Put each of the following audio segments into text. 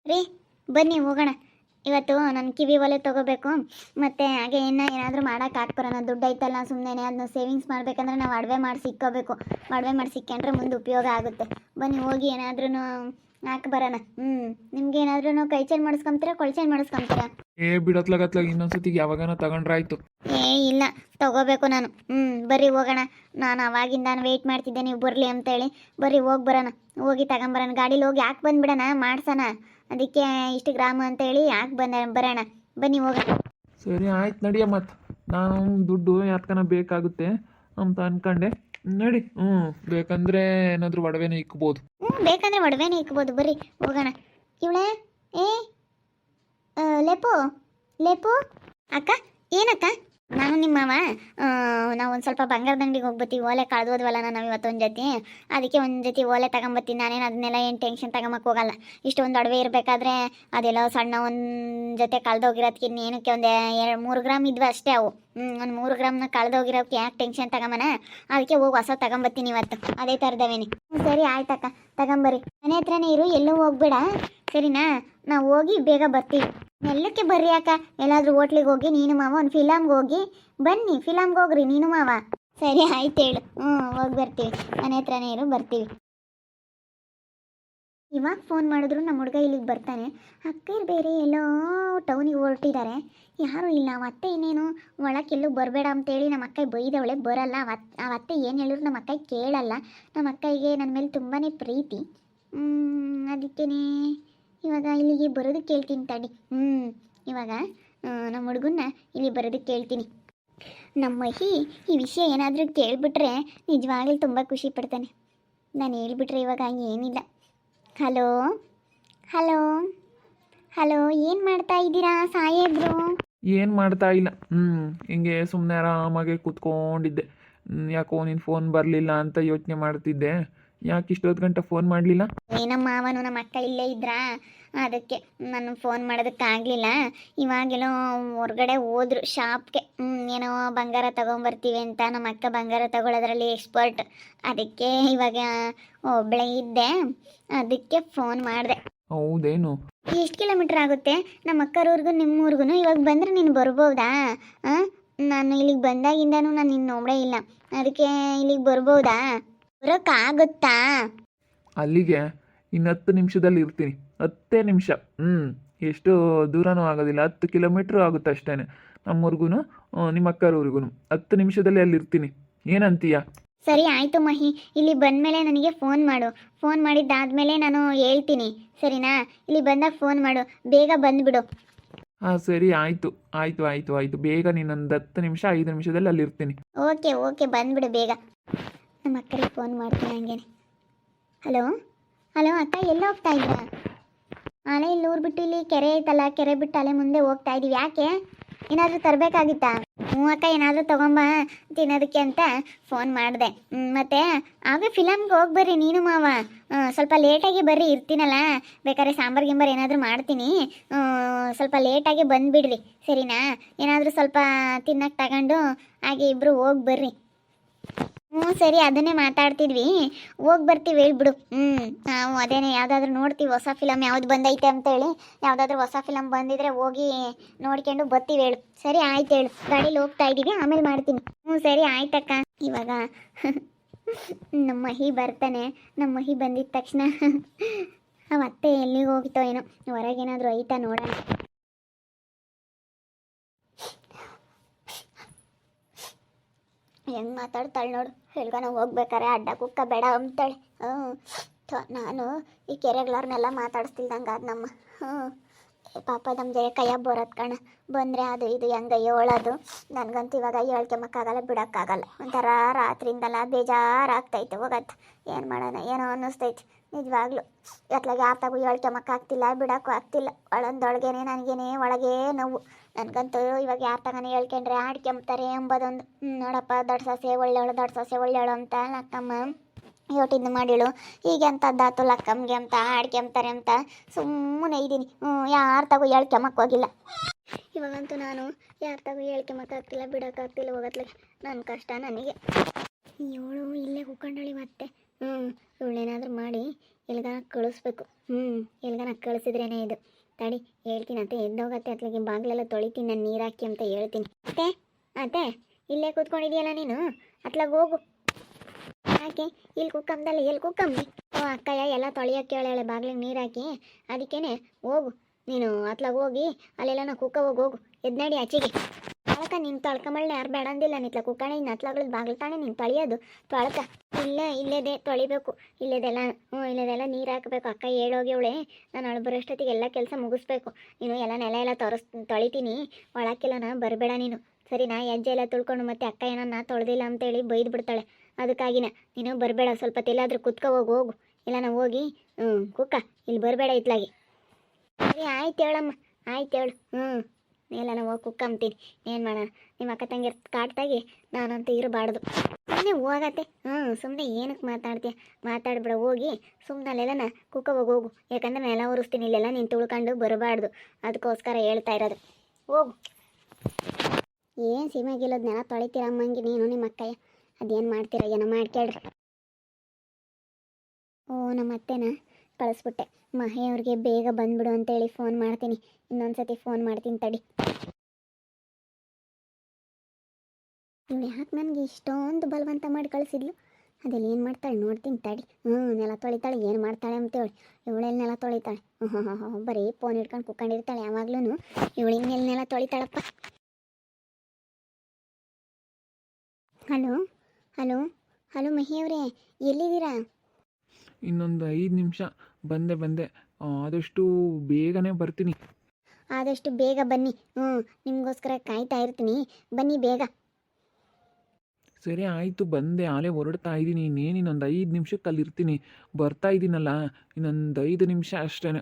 ರೀ ಬನ್ನಿ ಹೋಗೋಣ. ಇವತ್ತು ನನ್ನ ಕಿವಿ ಒಲೆ ತೊಗೋಬೇಕು. ಮತ್ತು ಹಾಗೆ ಏನಾದರೂ ಮಾಡೋಕೆ ಹಾಕ್ಬರೋಣ. ದುಡ್ಡು ಐತಲ್ಲ ಸುಮ್ಮನೆ ಅದನ್ನ ಸೇವಿಂಗ್ಸ್ ಮಾಡಬೇಕಂದ್ರೆ ನಾವು ಒಡವೆ ಮಾಡಿ ಸಿಕ್ಕೋಬೇಕು. ಒಡವೆ ಮಾಡಿ ಸಿಕ್ಕೊಂಡ್ರೆ ಮುಂದೆ ಉಪಯೋಗ ಆಗುತ್ತೆ. ಬನ್ನಿ ಹೋಗಿ ಏನಾದ್ರೂ ಹಾಕಿ ಬರೋಣ. ನಿಮ್ಗೆ ಏನಾದ್ರೂ ಕೈ ಚೇಂಜ್ ಮಾಡಿಸ್ಕೊಂತೀರಾ ಕೊಳ್ ಚೇಂಜ್ ಮಾಡಿಸ್ಕೊಂತೀರಾ? ಬಿಡತ್ಲಾಗತ್ಲಾಗ ಇನ್ನೊಂದ್ಸತಿಗೆ ಯಾವಾಗನ ತಗೊಂಡ್ರಾಯ್ತು. ಇಲ್ಲ ತಗೋಬೇಕು ನಾನು. ಬರ್ರಿ ಹೋಗೋಣ. ನಾನು ಅವಾಗಿಂದ ವೆಯ್ಟ್ ಮಾಡ್ತಿದ್ದೆ ನೀವು ಬರಲಿ ಅಂತೇಳಿ. ಬರ್ರಿ ಹೋಗಿ ಬರೋಣ. ಹೋಗಿ ತಗೊಂಬರೋಣ. ಗಾಡೀಲಿ ಹೋಗಿ ಯಾಕೆ ಬಂದುಬಿಡೋಣ, ಮಾಡ್ಸೋಣ. ಅದಕ್ಕೆ ಇಷ್ಟು ಗ್ರಾಮ್ ಅಂತೇಳಿ ಯಾಕೆ ಬರೋಣ. ಬನ್ನಿ ಹೋಗೋಣ. ಸರಿ ಆಯ್ತು ನಡಿಯ. ಮತ್ತು ನಾನು ದುಡ್ಡು ಯಾತ್ಕನ ಬೇಕಾಗುತ್ತೆ ಅಂತ ಅನ್ಕೊಂಡೆ. ನಡಿ. ಬೇಕಂದ್ರೆ ಏನಾದರೂ ಒಡವೆನೇ ಇಕ್ಬೋದು. ಬೇಕಂದ್ರೆ ಒಡವೆನೇ ಇಕ್ಬೋದು. ಬರ್ರಿ ಹೋಗೋಣ. ಇವಳೆ ಏ ಲೇಪು ಲೇಪು ಅಕ್ಕ. ಏನಕ್ಕ? ನಾನು ನಿಮ್ಮವ ನಾವು ಒಂದು ಸ್ವಲ್ಪ ಬಂಗಾರದ ಅಂಗಡಿಗೆ ಹೋಗ್ಬತ್ತೀವಿ. ಓಲೆ ಕಳೆದೋದ್ವಲ್ಲ ನಾವು ಇವತ್ತೊಂದು ಜೊತೆ. ಅದಕ್ಕೆ ಒಂದು ಜೊತೆ ಓಲೆ ತಗೊಂಬತ್ತೀನಿ. ನಾನೇನು ಅದನ್ನೆಲ್ಲ ಏನು ಟೆನ್ಷನ್ ತಗೊಂಬಕ್ಕೆ ಹೋಗಲ್ಲ. ಇಷ್ಟೊಂದು ಒಡವೆ ಇರಬೇಕಾದ್ರೆ ಅದೆಲ್ಲ ಸಣ್ಣ ಒಂದು ಜೊತೆ ಕಳೆದೋಗಿರೋದಕ್ಕೆ ಏನಕ್ಕೆ ಒಂದು 2-3 ಗ್ರಾಮ್ ಇದ್ವು ಅಷ್ಟೇ ಅವು. ಒಂದು 3 ಗ್ರಾಮ್ನ ಕಳೆದೋಗಿರೋಕ್ಕೆ ಯಾಕೆ ಟೆನ್ಷನ್ ತಗೊಂಬನ. ಅದಕ್ಕೆ ಹೋಗಿ ಹೊಸ ತಗೊಂಬತ್ತೀನಿ ಇವತ್ತು. ಅದೇ ಥರದವೇನೆ. ಸರಿ ಆಯ್ತಕ್ಕ, ತಗೊಂಬರ್ರಿ. ಮನೆ ಹತ್ರನೇ ಇರು, ಎಲ್ಲೂ ಹೋಗ್ಬೇಡ ಸರಿನಾ? ನಾವು ಹೋಗಿ ಬೇಗ ಬರ್ತೀವಿ. ಎಲ್ಲಕ್ಕೆ ಬರ್ರಿ ಅಕ್ಕ. ಎಲ್ಲಾದರೂ ಹೋಟ್ಲಿಗೆ ಹೋಗಿ ನೀನು ಮಾವ ಒಂದು ಫಿಲಮ್ಗೆ ಹೋಗಿ ಬನ್ನಿ. ಫಿಲಮ್ಗೆ ಹೋಗ್ರಿ ನೀನು ಮಾವ. ಸರಿ ಆಯ್ತು ಹೇಳು. ಹೋಗಿ ಬರ್ತೀವಿ. ಮನೆ ಹತ್ರನೇ ಇರು, ಬರ್ತೀವಿ. ಇವಾಗ ಫೋನ್ ಮಾಡಿದ್ರು ನಮ್ಮ ಹುಡುಗ ಇಲ್ಲಿಗೆ ಬರ್ತಾನೆ. ಅಕ್ಕರು ಬೇರೆ ಎಲ್ಲೋ ಟೌನಿಗೆ ಹೊರಟಿದ್ದಾರೆ. ಯಾರೂ ಇಲ್ಲ. ಅವತ್ತೆ ಇನ್ನೇನು ಒಳಕ್ಕೆಲ್ಲೂ ಬರಬೇಡ ಅಂತೇಳಿ ನಮ್ಮ ಅಕ್ಕ ಬೈದವಳೆ. ಬರಲ್ಲ ಅವತ್ತೆ ಏನು ಹೇಳಿದ್ರು ನಮ್ಮ ಅಕ್ಕ ಕೇಳಲ್ಲ. ನಮ್ಮ ಅಕ್ಕಗೆ ನನ್ನ ಮೇಲೆ ತುಂಬಾ ಪ್ರೀತಿ. ಅದಕ್ಕೇ ಇವಾಗ ಇಲ್ಲಿಗೆ ಬರೋದಕ್ಕೆ ಕೇಳ್ತೀನಿ ತಡಿ. ಇವಾಗ ನಮ್ಮ ಹುಡುಗನ್ನ ಇಲ್ಲಿ ಬರೋದಕ್ಕೆ ಕೇಳ್ತೀನಿ. ನಮ್ಮ ಈ ವಿಷಯ ಏನಾದರೂ ಕೇಳಿಬಿಟ್ರೆ ನಿಜವಾಗ್ಲೂ ತುಂಬ ಖುಷಿ ಪಡ್ತಾನೆ. ನಾನು ಹೇಳ್ಬಿಟ್ರೆ ಇವಾಗ ಏನಿಲ್ಲ. ಹಲೋ ಹಲೋ ಹಲೋ, ಏನು ಮಾಡ್ತಾ ಇದ್ದೀರಾ ಸಾಹೇಬ್ರು? ಏನು ಮಾಡ್ತಾ ಇಲ್ಲ. ಹಿಂಗೆ ಸುಮ್ಮನೆ ಆರಾಮಾಗೆ ಕೂತ್ಕೊಂಡಿದ್ದೆ. ಯಾಕೋ ನೀನು ಫೋನ್ ಬರಲಿಲ್ಲ ಅಂತ ಯೋಚನೆ ಮಾಡ್ತಿದ್ದೆ. ಯಾಕೆ ಇಷ್ಟೊತ್ತು ಗಂಟೆ ಫೋನ್ ಮಾಡಲಿಲ್ಲ? ನಮ್ಮ ಮಾವನು ನಮ್ಮ ಅಕ್ಕ ಇಲ್ಲೇ ಇದ್ರಾ, ಅದಕ್ಕೆ ನಾನು ಫೋನ್ ಮಾಡೋದಕ್ಕಾಗಲಿಲ್ಲ. ಇವಾಗೆಲ್ಲೋ ಹೊರಗಡೆ ಹೋದ್ರು ಶಾಪ್ಗೆ. ಏನೋ ಬಂಗಾರ ತೊಗೊಂಬರ್ತೀವಿ ಅಂತ. ನಮ್ಮ ಅಕ್ಕ ಬಂಗಾರ ತಗೊಳ್ಳೋದ್ರಲ್ಲಿ ಎಕ್ಸ್ಪರ್ಟ್. ಅದಕ್ಕೆ ಇವಾಗ ಒಬ್ಬಳೇ ಇದ್ದೆ, ಅದಕ್ಕೆ ಫೋನ್ ಮಾಡಿದೆ. ಹೌದೇನು? ಎಷ್ಟು ಕಿಲೋಮೀಟ್ರ್ ಆಗುತ್ತೆ ನಮ್ಮ ಅಕ್ಕರವ್ರಿಗೂ ನಿಮ್ಮೂರ್ಗು? ಇವಾಗ ಬಂದರೆ ನೀನು ಬರ್ಬೋದಾ? ನಾನು ಇಲ್ಲಿಗೆ ಬಂದಾಗಿಂದನೂ ನಾನು ನಿನ್ನ ನೋಡೇ ಇಲ್ಲ. ಅದಕ್ಕೆ ಇಲ್ಲಿಗೆ ಬರ್ಬೋದಾ? ಬರೋಕ್ಕಾಗುತ್ತಾ? ಅಲ್ಲಿಗೆ ಇನ್ನು 10 ನಿಮಿಷದಲ್ಲಿ ಇರ್ತೀನಿ. 10 ನಿಮಿಷ. ಎಷ್ಟು ದೂರನೂ ಆಗೋದಿಲ್ಲ. 10 ಕಿಲೋಮೀಟ್ರ್ ಆಗುತ್ತೆ ಅಷ್ಟೇ ನಮ್ಮೂರ್ಗು ನಿಮ್ಮ ಅಕ್ಕರವ್ರಿಗೂ. 10 ನಿಮಿಷದಲ್ಲಿ ಅಲ್ಲಿ ಇರ್ತೀನಿ. ಏನಂತೀಯ? ಸರಿ ಆಯಿತು ಮಹಿ. ಇಲ್ಲಿ ಬಂದಮೇಲೆ ನನಗೆ ಫೋನ್ ಮಾಡು. ಫೋನ್ ಮಾಡಿದ್ದಾದಮೇಲೆ ನಾನು ಹೇಳ್ತೀನಿ ಸರಿನಾ? ಇಲ್ಲಿ ಬಂದಾಗ ಫೋನ್ ಮಾಡು. ಬೇಗ ಬಂದುಬಿಡು. ಹಾಂ ಸರಿ ಆಯಿತು ಆಯಿತು ಆಯಿತು ಆಯಿತು. ಬೇಗ ನೀನೊಂದು 10 ನಿಮಿಷ 5 ನಿಮಿಷದಲ್ಲಿ ಅಲ್ಲಿರ್ತೀನಿ. ಓಕೆ ಬಂದುಬಿಡು ಬೇಗ. ನಮ್ಮ ಅಕ್ಕರಿಗೆ ಫೋನ್ ಮಾಡ್ತೀನಿ ಹಂಗೇನೆ. ಹಲೋ ಹಲೋ ಅಕ್ಕ, ಎಲ್ಲಿ ಹೋಗ್ತಾ ಇದ್ದೀರಾ? ಅಲೆ ಇಲ್ಲಿ ಊರು ಬಿಟ್ಟು ಇಲ್ಲಿ ಕೆರೆ ಐತಲ್ಲ, ಕೆರೆ ಬಿಟ್ಟು ಅಲೆ ಮುಂದೆ ಹೋಗ್ತಾ ಇದ್ದೀವಿ. ಯಾಕೆ? ಏನಾದರೂ ತರಬೇಕಾಗಿತ್ತಾ? ಅಕ್ಕ, ಏನಾದರೂ ತೊಗೊಂಬ ತಿನ್ನೋದಕ್ಕೆ ಅಂತ ಫೋನ್ ಮಾಡಿದೆ. ಮತ್ತು ಆಗ ಫಿಲಮ್ಗೆ ಹೋಗಿ ಬರ್ರಿ ನೀನು ಮಾವ. ಸ್ವಲ್ಪ ಲೇಟಾಗಿ ಬರ್ರಿ, ಇರ್ತೀನಲ್ಲ. ಬೇಕಾದ್ರೆ ಸಾಂಬಾರು ಗಿಂಬಾರು ಏನಾದರೂ ಮಾಡ್ತೀನಿ. ಸ್ವಲ್ಪ ಲೇಟಾಗಿ ಬಂದುಬಿಡ್ರಿ ಸರಿನಾ? ಏನಾದರೂ ಸ್ವಲ್ಪ ತಿನ್ನಕ್ಕೆ ತಗೊಂಡು ಹಾಗೆ ಇಬ್ಬರು ಹೋಗಿ ಬರ್ರಿ. ಸರಿ, ಅದನ್ನೇ ಮಾತಾಡ್ತಿದ್ವಿ. ಹೋಗಿ ಬರ್ತೀವಿ ಹೇಳ್ಬಿಡು. ನಾವು ಅದೇನೇ ಯಾವುದಾದ್ರೂ ನೋಡ್ತೀವಿ ಹೊಸ ಫಿಲಮ್ ಯಾವ್ದು ಬಂದೈತೆ ಅಂತೇಳಿ. ಯಾವುದಾದ್ರೂ ಹೊಸ ಫಿಲಮ್ ಬಂದಿದ್ರೆ ಹೋಗಿ ನೋಡ್ಕೊಂಡು ಬರ್ತೀವಿ ಹೇಳು. ಸರಿ ಆಯ್ತು ಹೇಳು. ಗಾಡೀಲಿ ಹೋಗ್ತಾ ಇದ್ದೀವಿ, ಆಮೇಲೆ ಮಾಡ್ತೀನಿ. ಸರಿ ಆಯ್ತಕ್ಕ. ಇವಾಗ ನಮ್ಮ ಮಹಿ ಬರ್ತಾನೆ. ನಮ್ಮ ಮಹಿ ಬಂದಿದ್ದ ತಕ್ಷಣ ಅವತ್ತೆ ಎಲ್ಲಿಗೆ ಹೋಗ್ತೋ ಏನೋ, ಹೊರಗೇನಾದರೂ ಐತಾ ನೋಡೋಣ. ಹೆಂಗೆ ಮಾತಾಡ್ತಾಳೆ ನೋಡು. ಹೇಳ್ಗನ ಹೋಗ್ಬೇಕಾರೆ ಅಡ್ಡ ಕುಕ್ಕ ಬೇಡ ಅಂತಾಳೆ. ನಾನು ಈ ಕೆರೆಗಳವ್ರನ್ನೆಲ್ಲ ಮಾತಾಡಿಸ್ತಿಲ್ದಂಗೆ ಅದು ನಮ್ಮ ಪಾಪ ನಮ್ಮ ಜಯ ಕೈಯಾಗ ಬರೋದು ಕಣ. ಬಂದರೆ ಅದು ಇದು ಹೆಂಗೆ ಹೇಳೋದು. ನನಗಂತೂ ಇವಾಗ ಹೇಳ್ಕೊಂಬಕ್ಕಾಗಲ್ಲ, ಬಿಡೋಕ್ಕಾಗಲ್ಲ. ಒಂಥರ ರಾತ್ರಿಯಿಂದಲ್ಲ ಬೇಜಾರಾಗ್ತೈತೆ. ಹೋಗತ್ತೆ ಏನು ಮಾಡೋಣ ಏನೋ ಅನ್ನಿಸ್ತೈತೆ ನಿಜವಾಗ್ಲೂ. ಇವತ್ಲಾಗ ಯಾರ್ತಾಗೂ ಹೇಳ್ಕೊಂಬಕ್ಕಾಗ್ತಿಲ್ಲ, ಬಿಡೋಕ್ಕೂ ಆಗ್ತಿಲ್ಲ. ಒಳಗೇನೆ ನನಗೇನೆ ಒಳಗೆ ನೋವು. ನನಗಂತೂ ಇವಾಗ ಯಾರು ತಗನೇ ಹೇಳ್ಕೊಂಡ್ರೆ ಆಡ್ಕೊಂಬ್ತಾರೆ ಎಂಬುದೊಂದು. ನೋಡಪ್ಪ ದೊಡ್ಡ ಸೊಸೆ ಒಳ್ಳೆಯವಳು ಅಂತ ಲಕ್ಕಮ್ಮ ಯೋಟಿದ್ದು ಮಾಡಿಳು. ಹೀಗೆ ಅಂತದ್ದಾತು ಲಕ್ಕಮ್ಗೆ ಅಂತ ಆಡ್ಕೊಂಬ್ತಾರೆ ಅಂತ ಸುಮ್ಮನೆ ಇದ್ದೀನಿ. ಯಾರು ತಗೋ ಹೇಳ್ಕೊಂಬಕ್ಕೆ ಹೋಗಿಲ್ಲ. ಇವಾಗಂತೂ ನಾನು ಯಾರು ತಗೋ ಹೇಳ್ಕೊಂಬಕ್ಕಾಗ್ತಿಲ್ಲ, ಬಿಡೋಕ್ಕಾಗ್ತಿಲ್ಲ. ಹೋಗತ್ಲಾಗ ನನ್ನ ಕಷ್ಟ ನನಗೆ. ಇವಳು ಇಲ್ಲೇ ಕೂತ್ಕೊಂಡಳಿ ಮತ್ತೆ. ಇವಳೇನಾದರೂ ಮಾಡಿ ಎಲ್ಗಾನ ಕಳಿಸ್ಬೇಕು. ಎಲ್ಗಾನ ಕಳಿಸಿದ್ರೇನೆ ಇದು. ತಡಿ ಹೇಳ್ತೀನಿ ಅತ್ತೆ, ಎದ್ದೋಗತ್ತೆ ಅತ್ಲಾಗೆ ಬಾಗಿಲೆಲ್ಲ ತೊಳಿತೀನಿ ನಾನು, ನೀರು ಹಾಕಿ ಅಂತ ಹೇಳ್ತೀನಿ. ಅತ್ತೆ ಅತ್ತೆ ಇಲ್ಲೇ ಕೂತ್ಕೊಂಡಿದ್ಯಲ್ಲ ನೀನು, ಅತ್ಲಾಗ ಹೋಗು. ಯಾಕೆ ಇಲ್ಲಿ ಕುಕ್ಕಂದಲ್ಲ, ಎಲ್ಲಿ ಕುಕ್ಕಮ್ಮಿ? ಓ ಅಕ್ಕಯ್ಯ ಎಲ್ಲ ತೊಳಿಯೋಕ್ಕೆ ಹೇಳಾಳೆ ಬಾಗಿಲಿಗೆ ನೀರು ಹಾಕಿ, ಅದಕ್ಕೇನೆ ಹೋಗು ನೀನು ಅತ್ಲಾಗ ಹೋಗಿ ಅಲ್ಲೆಲ್ಲ ಕುಕ್ಕ ಹೋಗು. ಎದ್ನಡಿ ಆಚೆಗೆ. ತೊಳಕ ನೀನು ತೊಳ್ಕೊಂಬಳ್ಳೆ ಯಾರು ಬೇಡ ಅಂದಿಲ್ಲ, ನಿತ್ಲ ಕುಕ್ಕಣೆ ಇನ್ನು ಅತ್ಲಾಗಳದ್ದು ಬಾಗಿಲು ತಾನೆ ನೀನು ತೊಳೆಯೋದು. ತೊಳಕ ಇಲ್ಲೇದೆ ತೊಳಿಬೇಕು, ಇಲ್ಲೇದೆಲ್ಲ ಇಲ್ಲೇದೆಲ್ಲ ನೀರು ಹಾಕಬೇಕು. ಅಕ್ಕ ಹೇಳೋಗಿ ಅವಳೆ, ನಾನು ಅವಳು ಬರೋಷ್ಟೊತ್ತಿಗೆ ಎಲ್ಲ ಕೆಲಸ ಮುಗಿಸ್ಬೇಕು. ನೀನು ಎಲ್ಲ ನೆಲ ಎಲ್ಲ ತೊಳಿತೀನಿ, ಒಳಕ್ಕೆಲ್ಲ ಬರಬೇಡ ನೀನು ಸರಿನಾ? ಹೆಜ್ಜೆ ಎಲ್ಲ ತುಳ್ಕೊಂಡು ಮತ್ತೆ ಅಕ್ಕ ಏನನ್ನ ತೊಳೆದಿಲ್ಲ ಅಂತೇಳಿ ಬೈದು ಬಿಡ್ತಾಳೆ. ಅದಕ್ಕಾಗಿನ ನೀನು ಬರಬೇಡ, ಸ್ವಲ್ಪ ಎಲ್ಲಾದರೂ ಕುತ್ಕೊ ಹೋಗು. ಇಲ್ಲ ನಾವು ಹೋಗಿ ಕುಕ್ಕ, ಇಲ್ಲಿ ಬರಬೇಡ ಇತ್ಲಾಗಿ. ಸರಿ ಆಯ್ತು ಹೇಳಮ್ಮ, ಆಯ್ತು ಹೇಳು. ಎಲ್ಲ ನಾವು ಹೋಗಿ ಕುಕ್ಕಂತೀನಿ. ಏನು ಮಾಡೋಣ, ನಿಮ್ಮ ಅಕ್ಕ ತಂಗಿ ಕಾಟ್ದಾಗಿ ನಾನಂತೂ ಇರಬಾರ್ದು. ಸುಮ್ಮನೆ ಹೋಗತ್ತೆ. ಸುಮ್ಮನೆ ಏನಕ್ಕೆ ಮಾತಾಡ್ತೀಯ? ಮಾತಾಡ್ಬಿಡ, ಹೋಗಿ ಸುಮ್ಮನೆ ಅಲ್ಲೆಲ್ಲ ಕುಕ್ಕ ಹೋಗು. ಯಾಕಂದ್ರೆ ನಾನು ಎಲ್ಲ ಒರೆಸ್ತೀನಿ, ಇಲ್ಲೆಲ್ಲ ನೀನು ತುಳ್ಕೊಂಡು ಬರಬಾರ್ದು. ಅದಕ್ಕೋಸ್ಕರ ಹೇಳ್ತಾ ಇರೋದು, ಹೋಗು. ಏನು ಸೀಮೆಗಿಲ್ಲೋದು ತೊಳಿತೀರಮ್ಮಂಗೆ ನೀನು ನಿಮ್ಮ ಅಕ್ಕಯ್ಯ. ಅದೇನು ಮಾಡ್ತೀರ ಏನೋ ಮಾಡ್ಕೇಳ್ರಿ. ಓ ನಮ್ಮ ಅತ್ತೆನ ಕಳಿಸ್ಬಿಟ್ಟೆ. ಮಹೇವ್ರಿಗೆ ಬೇಗ ಬಂದ್ಬಿಡು ಅಂತೇಳಿ ಫೋನ್ ಮಾಡ್ತೀನಿ. ಇನ್ನೊಂದ್ಸತಿ ಫೋನ್ ಮಾಡ್ತೀನಿ ತಡಿ. ಇವಳು ಯಾಕೆ ನನಗೆ ಇಷ್ಟೊಂದು ಬಲವಂತ ಮಾಡಿ ಕಳಿಸಿದ್ಲು? ಅದೆಲ್ಲ ಏನು ಮಾಡ್ತಾಳೆ ನೋಡ್ತೀನಿ ತಡಿ. ನೆಲ ತೊಳಿತಾಳೆ, ಏನು ಮಾಡ್ತಾಳೆ ಅಂತೇಳಿ. ಇವಳೆಲ್ಲಿ ನೆಲ ತೊಳಿತಾಳೆ? ಬರೀ ಫೋನ್ ಹಿಡ್ಕೊಂಡು ಕುತ್ಕೊಂಡಿರ್ತಾಳೆ ಯಾವಾಗ್ಲೂ. ಇವಳಿಗೆ ನೆಲ ತೊಳಿತಾಳಪ್ಪ. ಹಲೋ ಹಲೋ ಹಲೋ ಮಹಿಯವ್ರೆ, ಎಲ್ಲಿದ್ದೀರಾ? ಇನ್ನೊಂದು 5 ನಿಮಿಷ ಬಂದೆ. ಆದಷ್ಟು ಬೇಗನೆ ಬರ್ತೀನಿ. ಆದಷ್ಟು ಬೇಗ ಬನ್ನಿ. ನಿಮಗೋಸ್ಕರ ಕಾಯ್ತಾ ಇರ್ತೀನಿ, ಬನ್ನಿ ಬೇಗ. ಸರಿ ಆಯಿತು, ಬಂದೆ, ಆಲೇ ಹೊರಡ್ತಾ ಇದ್ದೀನಿ. ಇನ್ನೇನು ಇನ್ನೊಂದು 5 ನಿಮಿಷಕ್ಕೆ ಅಲ್ಲಿರ್ತೀನಿ. ಬರ್ತಾ ಇದ್ದೀನಲ್ಲ, ಇನ್ನೊಂದು 5 ನಿಮಿಷ ಅಷ್ಟೇ.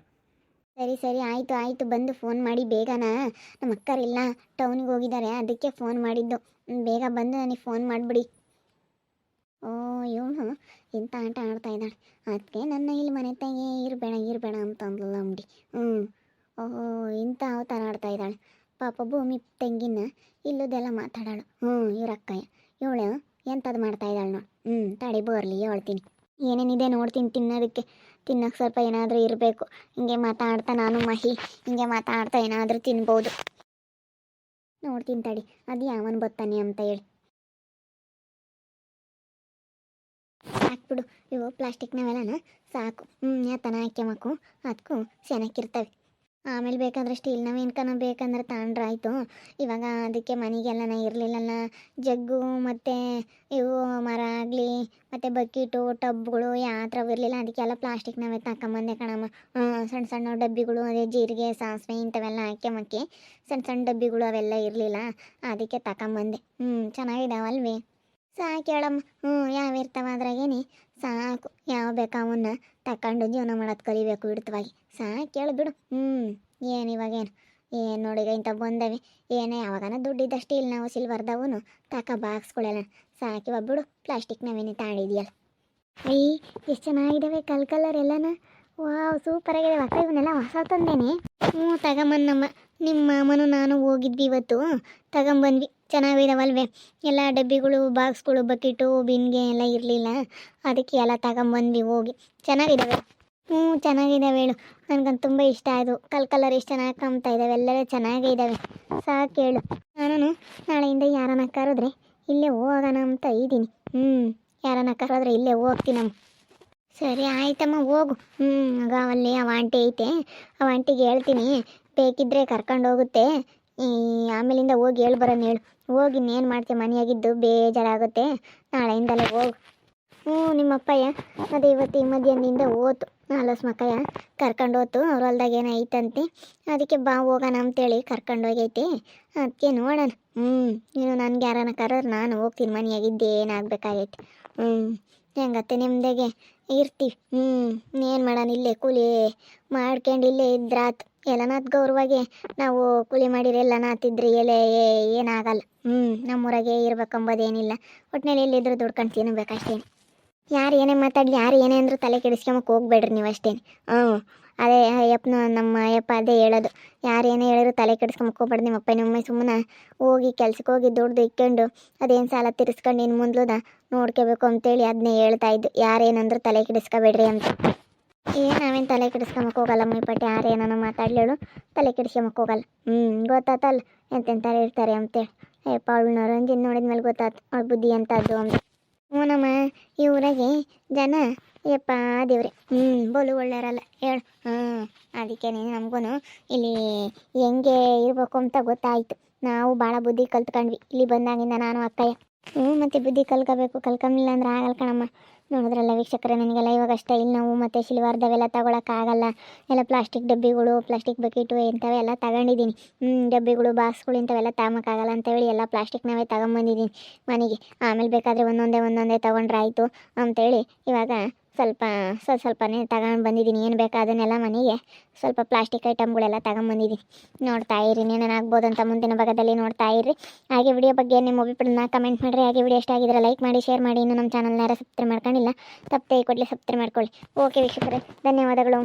ಸರಿ ಆಯಿತು ಬಂದು ಫೋನ್ ಮಾಡಿ ಬೇಗನಾ. ನಮ್ಮ ಅಕ್ಕರಿಲ್ಲ, ಟೌನಿಗೆ ಹೋಗಿದ್ದಾರೆ, ಅದಕ್ಕೆ ಫೋನ್ ಮಾಡಿದ್ದು. ಬೇಗ ಬಂದು ನನಗೆ ಫೋನ್ ಮಾಡಿಬಿಡಿ. ಓ ಇವನು ಇಂಥ ಆಟ ಆಡ್ತಾ ಇದ್ದಾಳೆ. ಅದಕ್ಕೆ ನನ್ನ ಇಲ್ಲಿ ಮನೆ ತಾಯಿಗೆ ಇರಬೇಡ ಅಂತ ಅಂದ್ಲಲ್ಲ ಅಂಬಡಿ. ಓಹೋ ಇಂಥ ಅವತಾರ ಆಡ್ತಾ ಇದ್ದಾಳೆ ಪಾಪ. ಭೂಮಿ ತೆಂಗಿನ ಇಲ್ಲದೆಲ್ಲ ಮಾತಾಡಾಳು. ಇವ್ರ ಅಕ್ಕಯ್ಯ ಇವಳು ಎಂಥದ್ದು ಮಾಡ್ತಾ ಇದ್ದಾಳೆ ನೋಡಿ. ತಡಿ ಬರಲಿ ಹೇಳ್ತೀನಿ. ಏನೇನಿದೆ ನೋಡ್ತೀನಿ. ತಿನ್ನೋಕ್ಕೆ ಸ್ವಲ್ಪ ಏನಾದರೂ ಇರಬೇಕು. ಹಿಂಗೆ ಮಾತಾಡ್ತಾ ನಾನು ಮಹಿ ಹಿಂಗೆ ಮಾತಾಡ್ತಾ ಏನಾದರೂ ತಿನ್ಬೋದು. ನೋಡ್ತೀನಿ ತಡಿ, ಅದು ಯಾವನು ಬರ್ತಾನೆ ಅಂತ ಹೇಳಿ. ಸಾಕ್ಬಿಡು, ಇವು ಪ್ಲಾಸ್ಟಿಕ್ನವೆಲ್ಲನ ಸಾಕು. ಯಾತನ ಹಾಕ್ಯಮಕ್ಕು, ಅದಕ್ಕೂ ಚೆನ್ನಾಗಿರ್ತವೆ. ಆಮೇಲೆ ಬೇಕಾದ್ರೆ ಸ್ಟೀಲ್ನವ ಏನ್ಕನ ಬೇಕಂದ್ರೆ ತಗೊಂಡ್ರಾಯ್ತು. ಇವಾಗ ಅದಕ್ಕೆ ಮನೆಗೆಲ್ಲನ ಇರಲಿಲ್ಲಲ್ಲ ಜಗ್ಗು ಮತ್ತು ಇವು ಮರ ಆಗಲಿ ಮತ್ತು ಬಕೀಟು ಟಬ್ಗಳು ಯಾವ ಥರ ಇರಲಿಲ್ಲ. ಅದಕ್ಕೆಲ್ಲ ಪ್ಲಾಸ್ಟಿಕ್ನವೇ ತಗೊಂಬಂದೆ ಕಣಮ್ಮ. ಸಣ್ಣ ಡಬ್ಬಿಗಳು, ಅದೇ ಜೀರಿಗೆ ಸಾಸಿವೆ ಇಂಥವೆಲ್ಲ ಹಾಕ್ಯಮಕ್ಕೆ ಸಣ್ಣ ಡಬ್ಬಿಗಳು ಅವೆಲ್ಲ ಇರಲಿಲ್ಲ, ಅದಕ್ಕೆ ತಗೊಂಬಂದೆ. ಚೆನ್ನಾಗಿದಾವಲ್ವೇ? ಸಾಕು ಹೇಳಮ್ಮ. ಯಾವಿರ್ತಾವ ಅದ್ರಾಗೇನೆ ಸಾಕು. ಯಾವ ಬೇಕಾ ಅವನ್ನ ತಗೊಂಡು ಜೀವನ ಮಾಡೋದು ಕಲಿಬೇಕು ಹಿಡಿತವಾಗಿ. ಸಾಕು ಹೇಳು ಬಿಡು. ಏನು ಇವಾಗೇನು ನೋಡಿಗ ಇಂಥ ಬಂದವೆ. ಏನೇ ಯಾವಾಗನ ದುಡ್ಡಿದ್ದಷ್ಟು ಇಲ್ಲಿ ನಾವು ಸಿಲ್ವರ್ದವೂ ಬಾಕ್ಸ್ಗಳೆಲ್ಲ ಸಾಕಿವ ಬಿಡು. ಪ್ಲಾಸ್ಟಿಕ್ನವೇನೆ ತಾಳಿದೆಯಲ್ಲ. ಎಷ್ಟು ಚೆನ್ನಾಗಿದ್ದಾವೆ ಕಲರ್ ಎಲ್ಲನ. ವಾವ್ ಸೂಪರ್ ಆಗಿದೆ. ಅಕ್ಕ ಇವನ್ನೆಲ್ಲ ಹೊಸ ತಂದೇನೆ. ತಗೊಂಬಂದಮ್ಮ. ನಿಮ್ಮ ಮಾಮನು ನಾನು ಹೋಗಿದ್ವಿ ಇವತ್ತು, ತಗೊಂಬಂದ್ವಿ. ಚೆನ್ನಾಗಿದಾವಲ್ವೇ? ಎಲ್ಲ ಡಬ್ಬಿಗಳು ಬಾಕ್ಸ್ಗಳು ಬಕೆಟು ಬಿನ್ಗೆ ಎಲ್ಲ ಇರಲಿಲ್ಲ, ಅದಕ್ಕೆ ಎಲ್ಲ ತಗೊಂಬಂದ್ವಿ ಹೋಗಿ. ಚೆನ್ನಾಗಿದ್ದಾವೆ. ಚೆನ್ನಾಗಿದ್ದಾವೆ ಹೇಳು. ನನಗಂತೂ ತುಂಬ ಇಷ್ಟ ಆಯಿತು. ಕಲರ್ ಎಷ್ಟು ಚೆನ್ನಾಗಿ ಕಾಣ್ತಾ ಇದ್ದಾವೆ, ಎಲ್ಲವೇ ಚೆನ್ನಾಗೇ ಇದ್ದಾವೆ. ಸಾಕು ಹೇಳು. ನಾನು ನಾಳೆಯಿಂದ ಯಾರನ್ನ ಕರೆದ್ರೆ ಇಲ್ಲೇ ಹೋಗೋಣ ಅಂತ ಇದ್ದೀನಿ. ಯಾರನ್ನ ಕರೆದ್ರೆ ಇಲ್ಲೇ ಹೋಗ್ತೀನಮ್ಮ. ಸರಿ ಆಯ್ತಮ್ಮ ಹೋಗು. ಆಗ ಅಲ್ಲಿ ಅವ ಆಂಟಿ ಐತೆ, ಅವ ಆಂಟಿಗೆ ಹೇಳ್ತೀನಿ, ಬೇಕಿದ್ದರೆ ಕರ್ಕೊಂಡು ಹೋಗುತ್ತೆ. ಆಮೇಲಿಂದ ಹೋಗಿ ಬರೋಣ ಹೇಳು. ಹೋಗಿ ಇನ್ನೇನು ಮಾಡ್ತೀಯ, ಮನೆಯಾಗಿದ್ದು ಬೇಜಾರಾಗುತ್ತೆ. ನಾಳೆಯಿಂದಲೇ ಹೋಗು. ನಿಮ್ಮಪ್ಪಯ್ಯ ಅದೇ ಇವತ್ತು ಈ ಮಧ್ಯಾಹ್ನದಿಂದ ಹೋತು ಮಕ್ಕಯ್ಯ ಕರ್ಕೊಂಡು ಹೋತು. ಅವ್ರ ಹೊಲ್ದಾಗ ಏನೈತಂತೆ, ಅದಕ್ಕೆ ಬಾ ಹೋಗೋಣ ಅಂತೇಳಿ ಕರ್ಕೊಂಡು ಹೋಗೈತೆ. ಅದಕ್ಕೆ ನೋಡೋಣ. ನೀನು ನನಗೆ ಯಾರನ್ನ ಕರೆದ್ರೆ ನಾನು ಹೋಗ್ತೀನಿ. ಮನೆಯಾಗಿದ್ದು ಏನಾಗಬೇಕಾಗೈತೆ. ಹೆಂಗತ್ತೆ ನಿಮ್ದಾಗೆ ಇರ್ತೀವಿ. ಏನು ಮಾಡೋಣ, ಇಲ್ಲೇ ಕೂಲಿ ಮಾಡ್ಕೊಂಡು ಇಲ್ಲೇ ಇದ್ರಾತು. ಎಲ್ಲನಾತ್ ಗೌರವಾಗಿ ನಾವು ಕೂಲಿ ಮಾಡಿರಿ ಎಲ್ಲನ ಹತ್ತಿದ್ರಿ ಏನಾಗಲ್ಲ. ನಮ್ಮೂರಾಗೆ ಇರ್ಬೇಕಂಬೋದೇನಿಲ್ಲ. ಒಟ್ಟಿನಲ್ಲಿ ಎಲ್ಲಿದ್ರು ದುಡ್ಕೊಂಡು ತಿನ್ನಬೇಕಷ್ಟೇನೆ. ಯಾರು ಏನೇ ಮಾತಾಡಲಿ, ಯಾರು ಏನೇ ಅಂದರೂ ತಲೆ ಕೆಡಿಸ್ಕೊಂಬಕ್ಕೆ ಹೋಗ್ಬೇಡ್ರಿ ನೀವು ಅಷ್ಟೇನೆ. ಅದೇ ಅಯ್ಯಪ್ಪನ ನಮ್ಮ ಅಯ್ಯಪ್ಪ ಅದೇ ಹೇಳೋದು, ಯಾರು ಏನೇ ಹೇಳಿದ್ರು ತಲೆ ಕೆಡಿಸ್ಕೊಂಬಕ್ಕೆ ಹೋಗ್ಬೇಡ್ರಿ. ನಿಮ್ಮ ಅಪ್ಪ ನಿಮ್ಮ ಸುಮ್ಮನೆ ಹೋಗಿ ಕೆಲ್ಸಕ್ಕೆ ಹೋಗಿ ದುಡ್ದು ಇಕ್ಕೊಂಡು ಅದೇನು ಸಾಲ ತೀರಿಸ್ಕೊಂಡು ಇನ್ನು ಮುಂದ್ಲುದ ನೋಡ್ಕೋಬೇಕು ಅಂತೇಳಿ ಅದನ್ನೇ ಹೇಳ್ತಾ ಇದ್ದು. ಯಾರೇನಂದ್ರೂ ತಲೆ ಕೆಡಿಸ್ಕೋಬೇಡ್ರಿ ಅಂತ. ನಾವೇನು ತಲೆ ಕೆಡಿಸ್ಕೊಂಬಕ್ಕೆ ಹೋಗಲ್ಲ ಮೈಪಟ್ಟಿ ಯಾರು ಏನೋ ಮಾತಾಡ್ಲೇಳು ತಲೆ ಕೆಡಿಸ್ಕೊಂಬಕ್ಕೆ ಹೋಗಲ್ಲ. ಗೊತ್ತಾತಲ್ಲ ಎಂತೆಂಥವ್ರು ಇರ್ತಾರೆ ಅಂತೇಳಿ. ಯಪ್ಪ ಅವಳನ್ನ ರಂಜಿನ್ ನೋಡಿದ ಮೇಲೆ ಗೊತ್ತಾಯ್ತು ಅವಳ ಬುದ್ಧಿ ಎಂಥದ್ದು ಅಂತ. ಹ್ಞೂನಮ್ಮ, ಈ ಊರಾಗೆ ಜನ ಯಪ್ಪ ದೇವ್ರೆ ಬೋಲು ಒಳ್ಳೆಯರಲ್ಲ ಹೇಳು. ಅದಕ್ಕೆ ನಮಗೂ ಇಲ್ಲಿ ಹೆಂಗೆ ಇರಬೇಕು ಅಂತ ಗೊತ್ತಾಯಿತು. ನಾವು ಭಾಳ ಬುದ್ಧಿ ಕಲ್ತ್ಕೊಂಡ್ವಿ ಇಲ್ಲಿ ಬಂದಾಗಿಂದ ನಾನು ಅಕ್ಕಯ್ಯ. ಮತ್ತು ಬುದ್ಧಿ ಕಲ್ಕೊಂಬಿಲ್ಲ ಅಂದ್ರೆ ಆಗಲ್ಲ ಕಣಮ್ಮ. ನೋಡಿದ್ರಲ್ಲ ವೀಕ್ಷಕರೇ, ನನಗೆಲ್ಲ ಇವಾಗ ಅಷ್ಟೇ ಇಲ್ಲಿ ನಾವು ಮತ್ತು ಸಿಲ್ವಾರ್ದವೆಲ್ಲ ತೊಗೊಳಕ್ಕಾಗಲ್ಲ. ಎಲ್ಲ ಪ್ಲಾಸ್ಟಿಕ್ ಡಬ್ಬಿಗಳು, ಪ್ಲಾಸ್ಟಿಕ್ ಬಕೆಟು ಇಂಥವೆಲ್ಲ ತಗೊಂಡಿದ್ದೀನಿ. ಡಬ್ಬಿಗಳು, ಬಾಕ್ಸ್ಗಳು ಇಂಥವೆಲ್ಲ ತಗೊಂಬಕ್ಕಾಗಲ್ಲ ಅಂತೇಳಿ ಎಲ್ಲ ಪ್ಲಾಸ್ಟಿಕ್ನವೇ ತಗೊಂಬಂದಿದ್ದೀನಿ ಮನೆಗೆ. ಆಮೇಲೆ ಬೇಕಾದರೆ ಒಂದೊಂದೇ ತೊಗೊಂಡ್ರೆ ಆಯಿತು ಅಂತೇಳಿ ಇವಾಗ ಸ್ವಲ್ಪನೇ ತಗೊಂಡು ಬಂದಿದ್ದೀನಿ. ಏನು ಬೇಕಾ ಅದನ್ನೆಲ್ಲ ಮನೆಗೆ ಸ್ವಲ್ಪ ಪ್ಲಾಸ್ಟಿಕ್ ಐಟಮ್ಗಳೆಲ್ಲ ತಗೊಂಬಂದಿದ್ದೀನಿ. ನೋಡ್ತಾ ಇರಿ, ಏನೇನಾಗ್ಬೋದು ಅಂತ ಮುಂದಿನ ಭಾಗದಲ್ಲಿ ನೋಡ್ತಾ ಇರಿ. ಹಾಗೆ ವಿಡಿಯೋ ಬಗ್ಗೆ ನಿಮ್ಮ ಅಭಿಪ್ರಾಯನ ಕಮೆಂಟ್ ಮಾಡಿರಿ. ಹಾಗೆ ವಿಡಿಯೋ ಇಷ್ಟ ಆಗಿದ್ರೆ ಲೈಕ್ ಮಾಡಿ, ಶೇರ್ ಮಾಡಿ. ಇನ್ನು ನಮ್ಮ ಚಾನಲ್ನ ಯಾರು ಸಬ್ಸ್ಕ್ರೈಬ್ ಮಾಡ್ಕೊಂಡಿಲ್ಲ ತಪ್ಪದೆ ಕೊಡಲಿ ಸಬ್ಸ್ಕ್ರೈಬ್ ಮಾಡ್ಕೊಳ್ಳಿ. ಓಕೆ ವೀಕ್ಷಕರೇ, ಧನ್ಯವಾದಗಳು.